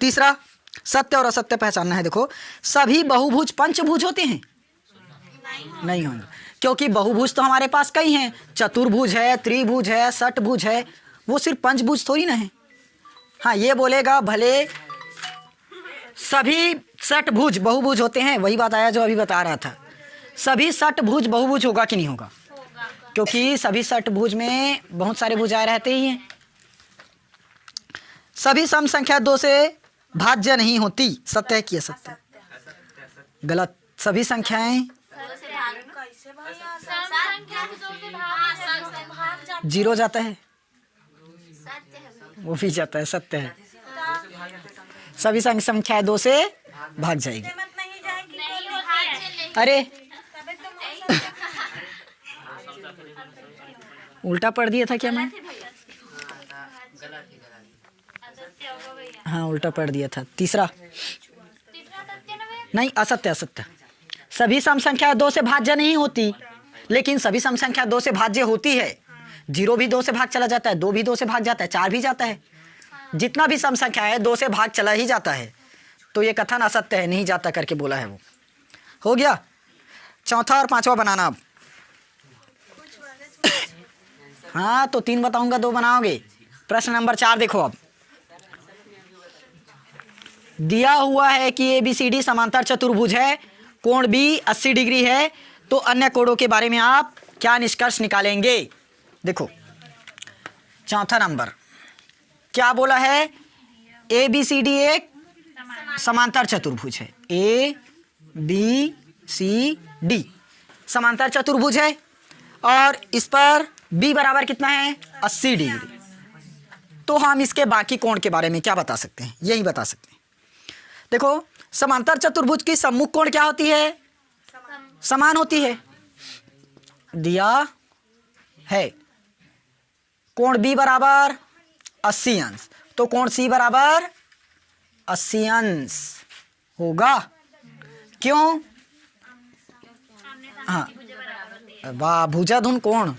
तीसरा, सत्य और असत्य पहचानना है। देखो, सभी बहुभुज पंचभुज होते हैं? नहीं होंगे, क्योंकि बहुभुज तो हमारे पास कई हैं। चतुर्भुज है, त्रिभुज है, षटभुज है, वो सिर्फ पंचभुज थोड़ी ना है। हाँ, ये बोलेगा भले सभी षटभुज बहुभुज होते हैं, वही बात आया जो अभी बता रहा था। सभी षटभुज बहुभुज होगा कि नहीं होगा? क्योंकि सभी षटभुज में बहुत सारे भुजाएं रहते ही हैं। सभी सम संख्या 2 से भाज्य नहीं होती, सत्य है कि असत्य? गलत। सभी संख्याएं जीरो जाता है, वो भी जाता है, सत्य है। सभी संख्याएं 2 से भाग जाएगी। अरे उल्टा पढ़ दिया था क्या मैं? हाँ, उल्टा पढ़ दिया था। तीसरा नहीं, असत्य। असत्य। सभी सम संख्या 2 से भाज्य नहीं होती, लेकिन सभी सम संख्या 2 से भाज्य होती है। 0 भी 2 से भाग चला जाता है, 2 भी 2 से भाग जाता है, 4 भी जाता है। जितना भी सम संख्या है 2 से भाग चला ही जाता है। तो ये कथन असत्य है, नहीं जाता करके बोला है वो। हो गया। चौथा और पांचवा बनाना अब। हाँ, तो 3 बताऊंगा, 2 बनाओगे। प्रश्न नंबर 4 देखो। अब दिया हुआ है कि ABCD समांतर चतुर्भुज है, कोण B 80 डिग्री है, तो अन्य कोणों के बारे में आप क्या निष्कर्ष निकालेंगे? देखो, चौथा नंबर क्या बोला है? ABCD एक समांतर चतुर्भुज है। ABCD समांतर चतुर्भुज है, और इस पर B बराबर कितना है? 80 डिग्री। तो हम इसके बाकी कोण के बारे में क्या बता सकते हैं? यही बता सकते हैं। देखो, समांतर चतुर्भुज की सम्मुख कोण क्या होती है? समान होती है। दिया है कोण B बराबर 80 अंश, तो कोण C बराबर 80 अंश होगा। क्यों? हाँ, वाह, भुजाधुन कोण,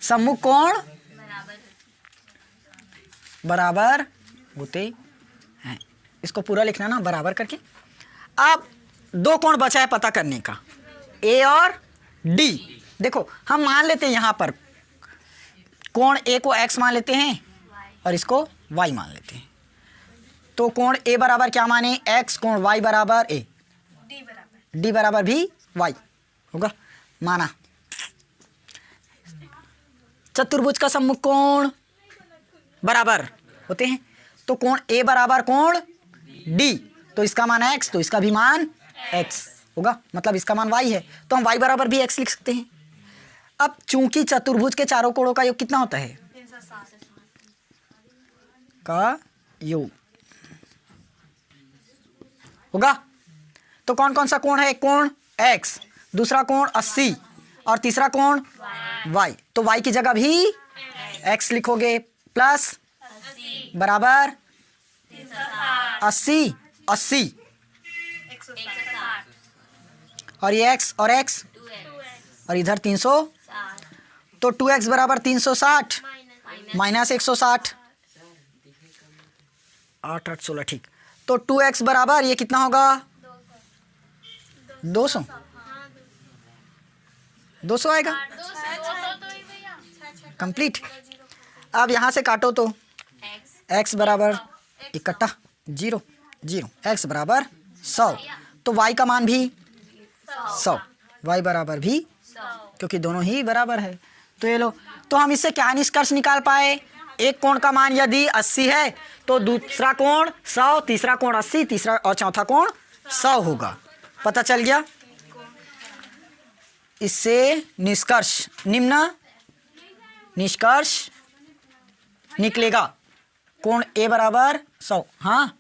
सम्मुख कोण बराबर होते हैं। इसको पूरा लिखना ना, बराबर करके। अब 2 कोण बचा है पता करने का, A और D। देखो, हम मान लेते हैं यहाँ पर कोण A को x मान लेते हैं और इसको y मान लेते हैं। तो कोण A बराबर क्या माने? x, कोण y बराबर A, D बराबर भी y होगा। माना। चतुर्भुज का सम्मुख कोण बराबर होते हैं, तो कोण A बराबर कोण D, तो इसका मान x, तो इसका भी मान x होगा, मतलब इसका मान y है, तो हम y बराबर भी x लिख सकते हैं। अब चूंकि चतुर्भुज के चारों कोणों का योग कितना होता है? का योग होगा। तो कौन कौन सा कोण है? एक कोण x, दूसरा कोण 80 और तीसरा कोण y। तो y की जगह भी x लिखोगे, प्लस बराबर 80 80 और ये x और x और इधर 300, तो 2x बराबर 360 माइनस 160, 8 8 16, ठीक। तो 2x बराबर ये कितना होगा? 200 200 आएगा कंप्लीट। अब यहाँ से काटो तो x बराबर इकट्ठा 0 0, x बराबर 100, तो y का मान भी 100, y बराबर भी, क्योंकि दोनों ही बराबर है। तो ये लो, तो हम इससे क्या निष्कर्ष निकाल पाए? एक कोण का मान यदि 80 है तो दूसरा कोण 100, तीसरा कोण 80, तीसरा और चौथा कोण 100 होगा। पता चल गया। इससे निष्कर्ष, निम्न निष्कर्ष निकलेगा। कोण A बराबर 100, हाँ,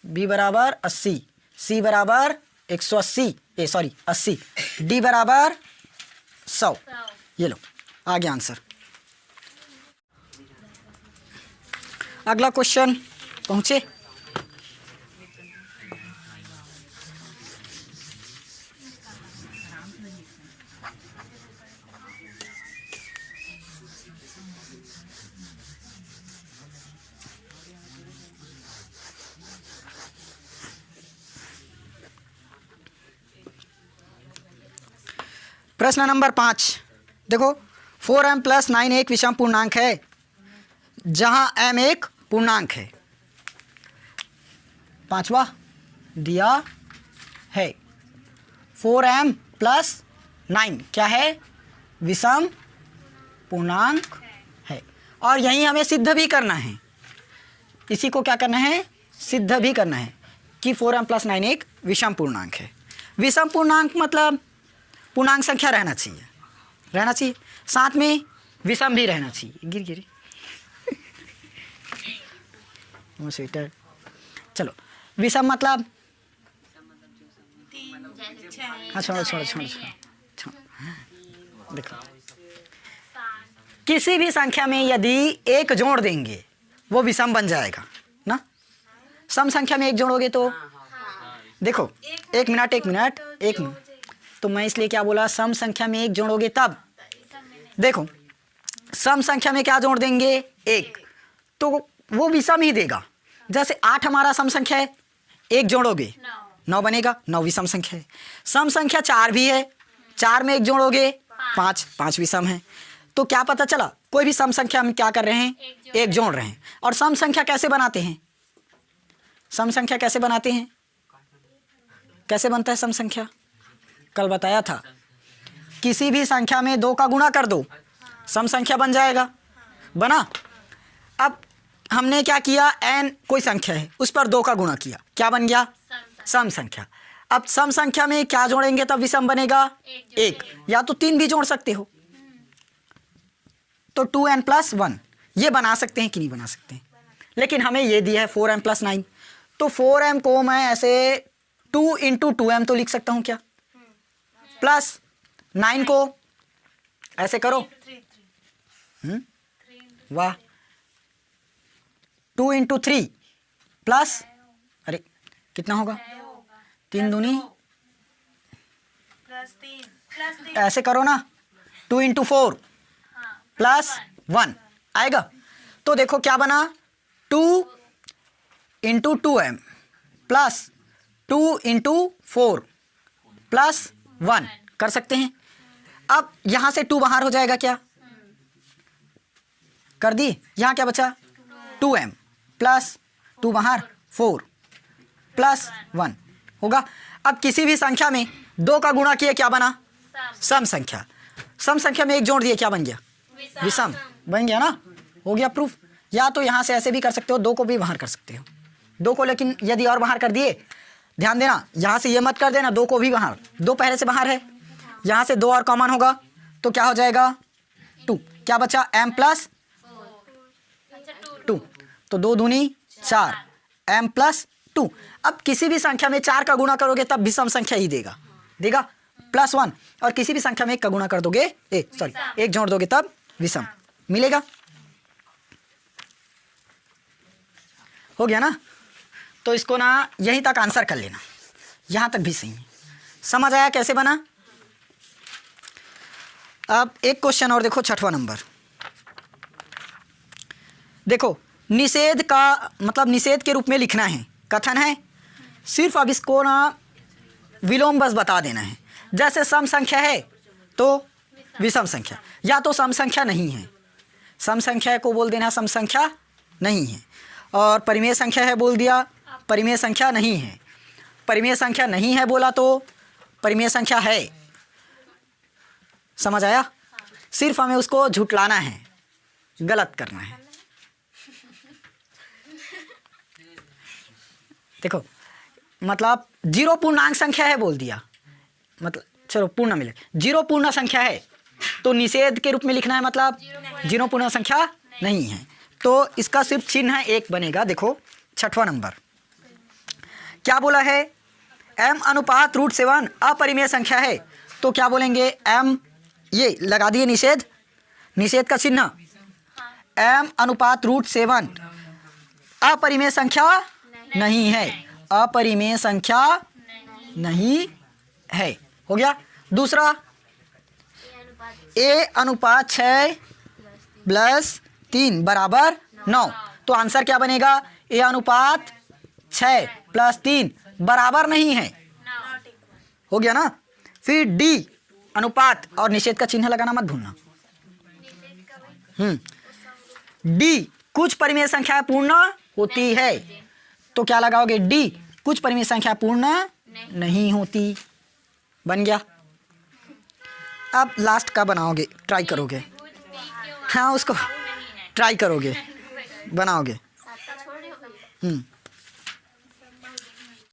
B बराबर 80, C बराबर 180, 80, D बराबर 100। ये लो, आ गया आंसर। अगला क्वेश्चन पहुंचे। प्रश्न नंबर 5 देखो 4m + 9 एक विषम पूर्णांक है जहां m एक पूर्णांक है। पांचवा दिया है 4m + 9 क्या है, विषम पूर्णांक है। और यही हमें सिद्ध भी करना है, इसी को क्या करना है, सिद्ध भी करना है कि 4m + 9 एक विषम पूर्णांक है। विषम पूर्णांक मतलब पूर्णांक संख्या रहना चाहिए, साथ में विषम भी रहना चाहिए। गिर स्वेटर। चलो विषम मतलब हाँ छोड़ो। देखो किसी भी संख्या में यदि एक जोड़ देंगे वो विषम बन जाएगा ना। सम संख्या में एक जोड़ोगे तो देखो एक मिनट तो मैं इसलिए क्या बोला, सम संख्या में एक जोड़ोगे तब। देखो सम संख्या में क्या जोड़ देंगे, एक, तो वो विषम ही देगा। जैसे 8 हमारा सम संख्या है, एक जोड़ोगे 9 बनेगा, 9 विषम संख्या है। सम संख्या 4 भी है, 4 में एक जोड़ोगे 5 विषम है। तो क्या पता चला, कोई भी सम संख्या हम क्या कर रहे हैं, एक जोड़ रहे हैं। और सम संख्या कैसे बनाते हैं, सम संख्या कैसे बनाते हैं, कैसे बनता है सम संख्या, कल बताया था। किसी भी संख्या में 2 का गुणा कर दो, सम संख्या बन जाएगा, बना। अब हमने क्या किया, n कोई संख्या है उस पर 2 का गुणा किया, क्या बन गया, सम संख्या। अब सम संख्या में क्या जोड़ेंगे तब विषम बनेगा, 1, या तो 3 भी जोड़ सकते हो, तो 2n + 1 ये बना सकते हैं कि नहीं बना सकते हैं। लेकिन हमें ये दिया है 4m + 9, तो 4m को मैं ऐसे 2 × 2m तो लिख सकता हूँ क्या, प्लस 9 को ऐसे करो, वाह, 2 × 3 प्लस, अरे कितना होगा, 3 दूनी ऐसे करो ना, 2 × 4 प्लस 1 आएगा। तो देखो क्या बना, 2 × 2m प्लस 2 × 4 प्लस 1 कर सकते हैं। अब यहां से 2 बाहर हो जाएगा, क्या कर दी, यहां क्या बचा, 2m प्लस 2 बाहर 4 प्लस 1 होगा। अब किसी भी संख्या में 2 का गुणा किया क्या बना, सम संख्या। सम संख्या में एक जोड़ दिए क्या बन गया, विषम बन गया ना, हो गया प्रूफ। या तो यहाँ से ऐसे भी कर सकते हो, 2 को भी बाहर कर सकते हो, 2 को, लेकिन यदि और बाहर कर दिए, ध्यान देना यहाँ से ये मत कर देना, 2 को भी बाहर, 2 पहले से बाहर है, यहाँ से 2 और कॉमन होगा तो क्या हो जाएगा, 2, क्या बचा, m + 2, तो 2 दूनी 4, m + 2। अब किसी भी संख्या में 4 का गुणा करोगे तब विषम संख्या ही देगा +1, और किसी भी संख्या में 1 का गुणा कर दोगे, 1 जोड़ दोगे तब विषम मिलेगा। हो गया ना। तो इसको ना यहीं तक आंसर कर लेना, यहाँ तक भी सही है। समझ आया कैसे बना। अब एक क्वेश्चन और देखो, 6वां नंबर। देखो निषेध का मतलब निषेध के रूप में लिखना है, कथन है, सिर्फ अब इसको ना विलोम बस बता देना है। जैसे सम संख्या है तो विषम संख्या, या तो सम संख्या नहीं है, सम संख्या को बोल देना सम संख्या नहीं है, और परिमेय संख्या है बोल दिया परिमेय संख्या नहीं है। परिमेय संख्या नहीं है बोला तो परिमेय संख्या है, समझ आया। सिर्फ हमें उसको झुटलाना है, गलत करना है। देखो मतलब 0 पूर्णांक संख्या है बोल दिया, मतलब चलो पूर्ण मिले, 0 पूर्ण संख्या है तो निषेध के रूप में लिखना है, मतलब 0 पूर्ण संख्या नहीं है, तो इसका सिर्फ चिन्ह है 1 बनेगा। देखो 6वां नंबर क्या बोला है, m अनुपात √7 अपरिमेय संख्या है, तो क्या बोलेंगे, m ये लगा दिए निषेध, निषेध का चिन्ह, m अनुपात √7 अपरिमेय संख्या नहीं है, अपरिमेय संख्या नहीं है, हो गया। दूसरा a अनुपात 6 + 3 = 9, तो आंसर क्या बनेगा, a अनुपात 6 + 3 बराबर नहीं है, हो गया ना। फिर d अनुपात और निषेध का चिन्ह लगाना मत भूलना। डी, कुछ परिमेय संख्या पूर्ण होती है, तो क्या लगाओगे? डी, कुछ परिमेय संख्या पूर्ण नहीं होती। बन गया। अब लास्ट का बनाओगे, ट्राई करोगे। हाँ, उसको ट्राई करोगे, बनाओगे।